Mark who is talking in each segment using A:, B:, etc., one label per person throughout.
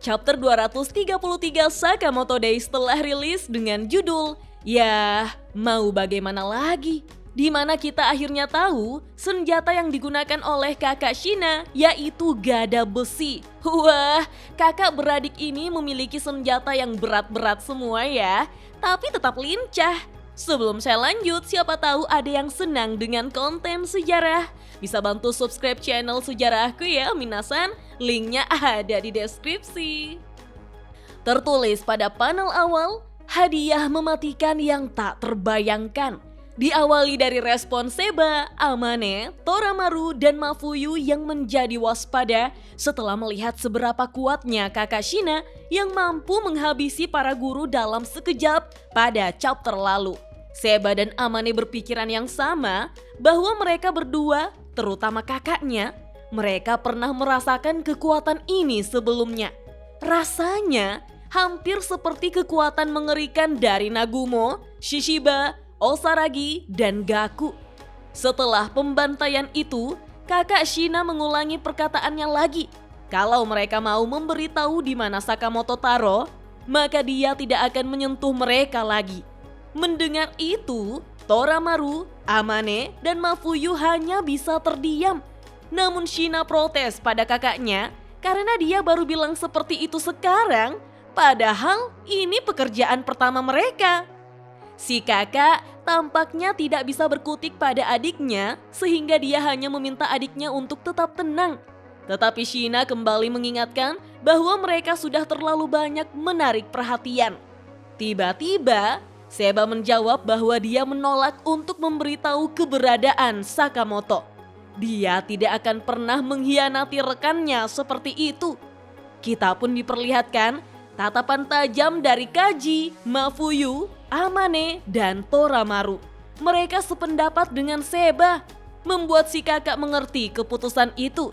A: Chapter 233 Sakamoto Days telah rilis dengan judul "Ya, mau bagaimana lagi?", di mana kita akhirnya tahu senjata yang digunakan oleh kakak Shina yaitu gada besi. Wah, kakak beradik ini memiliki senjata yang berat-berat semua ya, tapi tetap lincah. Sebelum saya lanjut, siapa tahu ada yang senang dengan konten sejarah. Bisa bantu subscribe channel sejarahku ya minasan, linknya ada di deskripsi. Tertulis pada panel awal, hadiah mematikan yang tak terbayangkan. Diawali dari respon Seba, Amane, Toramaru, dan Mafuyu yang menjadi waspada setelah melihat seberapa kuatnya kakak Shina yang mampu menghabisi para guru dalam sekejap pada chapter lalu. Seba dan Amane berpikiran yang sama bahwa mereka berdua, terutama kakaknya, mereka pernah merasakan kekuatan ini sebelumnya. Rasanya hampir seperti kekuatan mengerikan dari Nagumo, Shishiba, Osaragi, dan Gaku. Setelah pembantaian itu, kakak Shina mengulangi perkataannya lagi. Kalau mereka mau memberitahu di mana Sakamoto taro, maka dia tidak akan menyentuh mereka lagi. Mendengar itu, Toramaru, Amane, dan Mafuyu hanya bisa terdiam. Namun Shina protes pada kakaknya karena dia baru bilang seperti itu sekarang, padahal ini pekerjaan pertama mereka. Si kakak tampaknya tidak bisa berkutik pada adiknya sehingga dia hanya meminta adiknya untuk tetap tenang. Tetapi Shina kembali mengingatkan bahwa mereka sudah terlalu banyak menarik perhatian. Tiba-tiba, Seba menjawab bahwa dia menolak untuk memberitahu keberadaan Sakamoto. Dia tidak akan pernah mengkhianati rekannya seperti itu. Kita pun diperlihatkan tatapan tajam dari Kaji, Mafuyu, Amane, dan Toramaru. Mereka sependapat dengan Seba, membuat si kakak mengerti keputusan itu.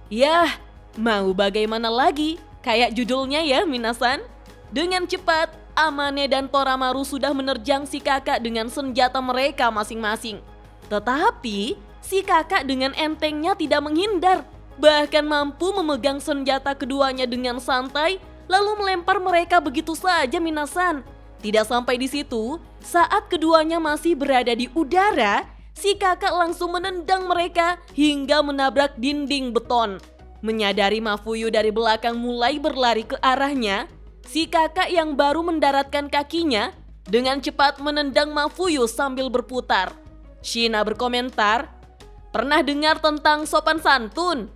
A: Yah, mau bagaimana lagi? Kayak judulnya ya minasan. Dengan cepat, Amane dan Toramaru sudah menerjang si kakak dengan senjata mereka masing-masing. Tetapi, si kakak dengan entengnya tidak menghindar, bahkan mampu memegang senjata keduanya dengan santai, lalu melempar mereka begitu saja minasan. Tidak sampai di situ, saat keduanya masih berada di udara, si kakak langsung menendang mereka hingga menabrak dinding beton. Menyadari Mafuyu dari belakang mulai berlari ke arahnya, si kakak yang baru mendaratkan kakinya dengan cepat menendang Mafuyu sambil berputar. Shina berkomentar, "Pernah dengar tentang sopan santun?"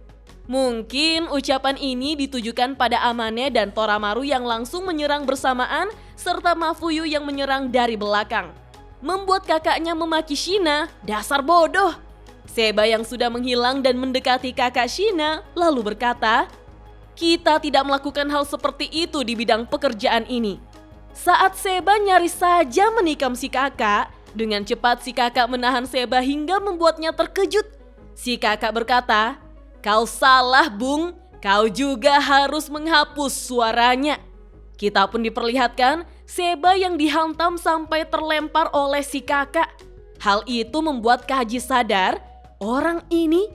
A: Mungkin ucapan ini ditujukan pada Amane dan Toramaru yang langsung menyerang bersamaan serta Mafuyu yang menyerang dari belakang. Membuat kakaknya memaki Shina, "Dasar bodoh." Seba yang sudah menghilang dan mendekati kakak Shina lalu berkata, "Kita tidak melakukan hal seperti itu di bidang pekerjaan ini." Saat Seba nyaris saja menikam si kakak, dengan cepat si kakak menahan Seba hingga membuatnya terkejut. Si kakak berkata, "Kau salah, Bung. Kau juga harus menghapus suaranya." Kita pun diperlihatkan Seba yang dihantam sampai terlempar oleh si kakak. Hal itu membuat Kaji sadar, orang ini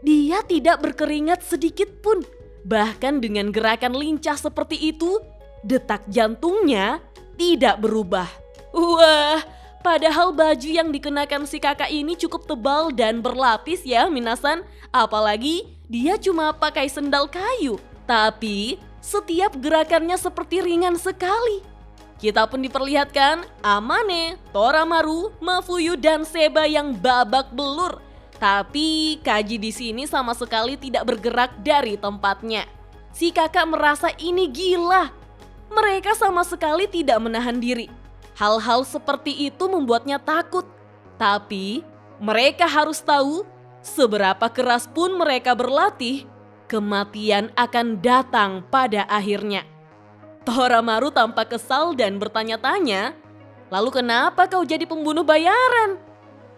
A: dia tidak berkeringat sedikit pun. Bahkan dengan gerakan lincah seperti itu, detak jantungnya tidak berubah. Wah, padahal baju yang dikenakan si kakak ini cukup tebal dan berlapis ya minasan. Apalagi dia cuma pakai sendal kayu. Tapi setiap gerakannya seperti ringan sekali. Kita pun diperlihatkan Amane, Toramaru, Mafuyu, dan Seba yang babak belur. Tapi Kaji di sini sama sekali tidak bergerak dari tempatnya. Si kakak merasa ini gila. Mereka sama sekali tidak menahan diri. Hal-hal seperti itu membuatnya takut. Tapi mereka harus tahu, seberapa keras pun mereka berlatih, kematian akan datang pada akhirnya. Toramaru tampak kesal dan bertanya-tanya, "Lalu kenapa kau jadi pembunuh bayaran?"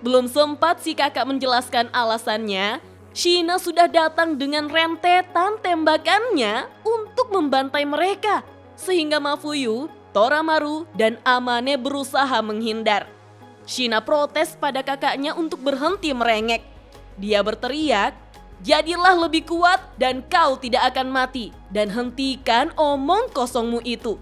A: Belum sempat si kakak menjelaskan alasannya, Shina sudah datang dengan rentetan tembakannya untuk membantai mereka. Sehingga Mafuyu, Toramaru, dan Amane berusaha menghindar. Shina protes pada kakaknya untuk berhenti merengek. Dia berteriak, Jadilah lebih kuat dan kau tidak akan mati. Dan hentikan omong kosongmu itu.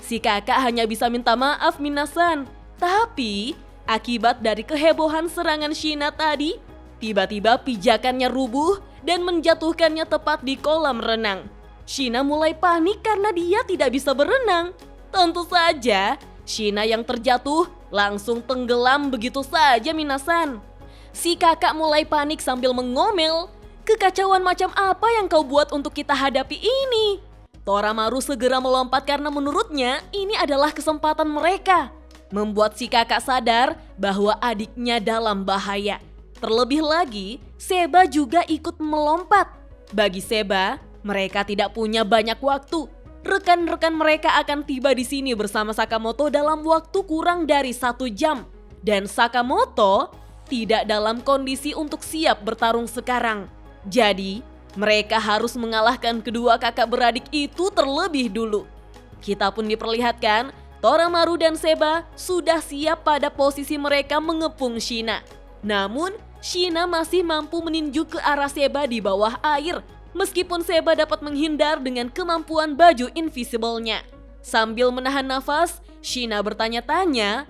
A: Si kakak hanya bisa minta maaf Minasan. Tapi akibat dari kehebohan serangan Shina tadi, tiba-tiba pijakannya rubuh dan menjatuhkannya tepat di kolam renang. Shina mulai panik karena dia tidak bisa berenang. Tentu saja, Shina yang terjatuh langsung tenggelam begitu saja Minasan. Si kakak mulai panik sambil mengomel, "Kekacauan macam apa yang kau buat untuk kita hadapi ini?" Toramaru segera melompat karena menurutnya ini adalah kesempatan mereka. Membuat si kakak sadar bahwa adiknya dalam bahaya. Terlebih lagi, Seba juga ikut melompat. Bagi Seba, mereka tidak punya banyak waktu. Rekan-rekan mereka akan tiba di sini bersama Sakamoto dalam waktu kurang dari 1 jam. Dan Sakamoto tidak dalam kondisi untuk siap bertarung sekarang. Jadi, mereka harus mengalahkan kedua kakak beradik itu terlebih dulu. Kita pun diperlihatkan, Toramaru dan Seba sudah siap pada posisi mereka mengepung Shina. Namun, Shina masih mampu meninju ke arah Seba di bawah air. Meskipun Seba dapat menghindar dengan kemampuan baju invisible-nya. Sambil menahan nafas, Shina bertanya-tanya,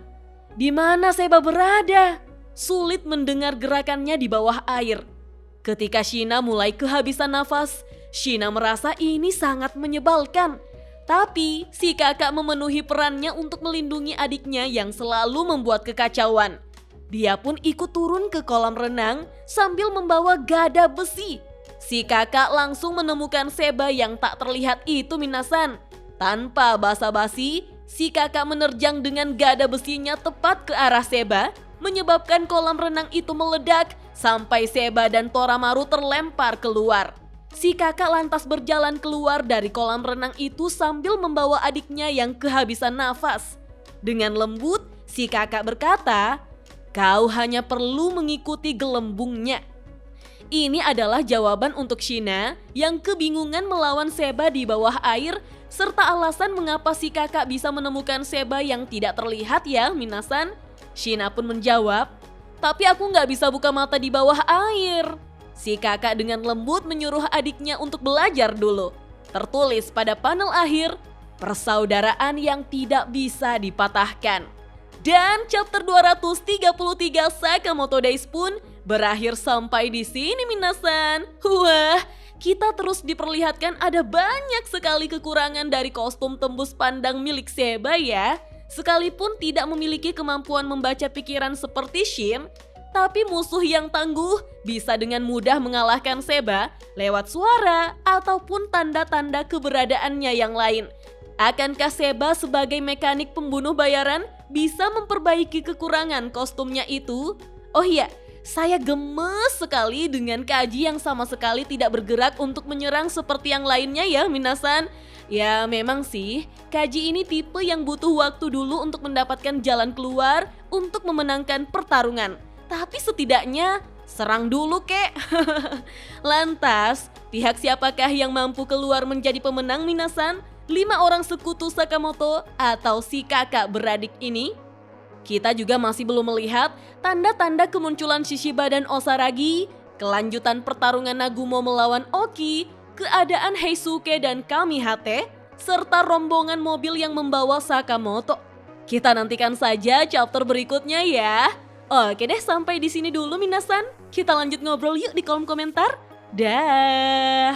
A: "Di mana Seba berada?" Sulit mendengar gerakannya di bawah air. Ketika Shina mulai kehabisan nafas, Shina merasa ini sangat menyebalkan. Tapi si kakak memenuhi perannya untuk melindungi adiknya yang selalu membuat kekacauan. Dia pun ikut turun ke kolam renang sambil membawa gada besi. Si kakak langsung menemukan Seba yang tak terlihat itu Minasan. Tanpa basa-basi, si kakak menerjang dengan gada besinya tepat ke arah Seba, menyebabkan kolam renang itu meledak sampai Seba dan Toramaru terlempar keluar. Si kakak lantas berjalan keluar dari kolam renang itu sambil membawa adiknya yang kehabisan nafas. Dengan lembut, si kakak berkata, "Kau hanya perlu mengikuti gelembungnya." Ini adalah jawaban untuk Shina yang kebingungan melawan Seba di bawah air, serta alasan mengapa si kakak bisa menemukan Seba yang tidak terlihat ya Minasan. Shina pun menjawab, "Tapi aku nggak bisa buka mata di bawah air." Si kakak dengan lembut menyuruh adiknya untuk belajar dulu. Tertulis pada panel akhir, persaudaraan yang tidak bisa dipatahkan. Dan chapter 233 Sakamoto Days pun berakhir sampai di sini Minasan. Wah, kita terus diperlihatkan ada banyak sekali kekurangan dari kostum tembus pandang milik Seba ya. Sekalipun tidak memiliki kemampuan membaca pikiran seperti Shin, tapi musuh yang tangguh bisa dengan mudah mengalahkan Seba lewat suara ataupun tanda-tanda keberadaannya yang lain. Akankah Seba sebagai mekanik pembunuh bayaran bisa memperbaiki kekurangan kostumnya itu? Oh iya, saya gemes sekali dengan Kaji yang sama sekali tidak bergerak untuk menyerang seperti yang lainnya ya Minasan. Ya memang sih, Kaji ini tipe yang butuh waktu dulu untuk mendapatkan jalan keluar untuk memenangkan pertarungan. Tapi setidaknya serang dulu kek. Lantas, pihak siapakah yang mampu keluar menjadi pemenang Minasan? 5 orang sekutu Sakamoto atau si kakak beradik ini? Kita juga masih belum melihat tanda-tanda kemunculan Shishiba dan Osaragi, kelanjutan pertarungan Nagumo melawan Oki, keadaan Heisuke dan Kamihate, serta rombongan mobil yang membawa Sakamoto. Kita nantikan saja chapter berikutnya ya. Oke deh, sampai di sini dulu Minasan. Kita lanjut ngobrol yuk di kolom komentar. Dah.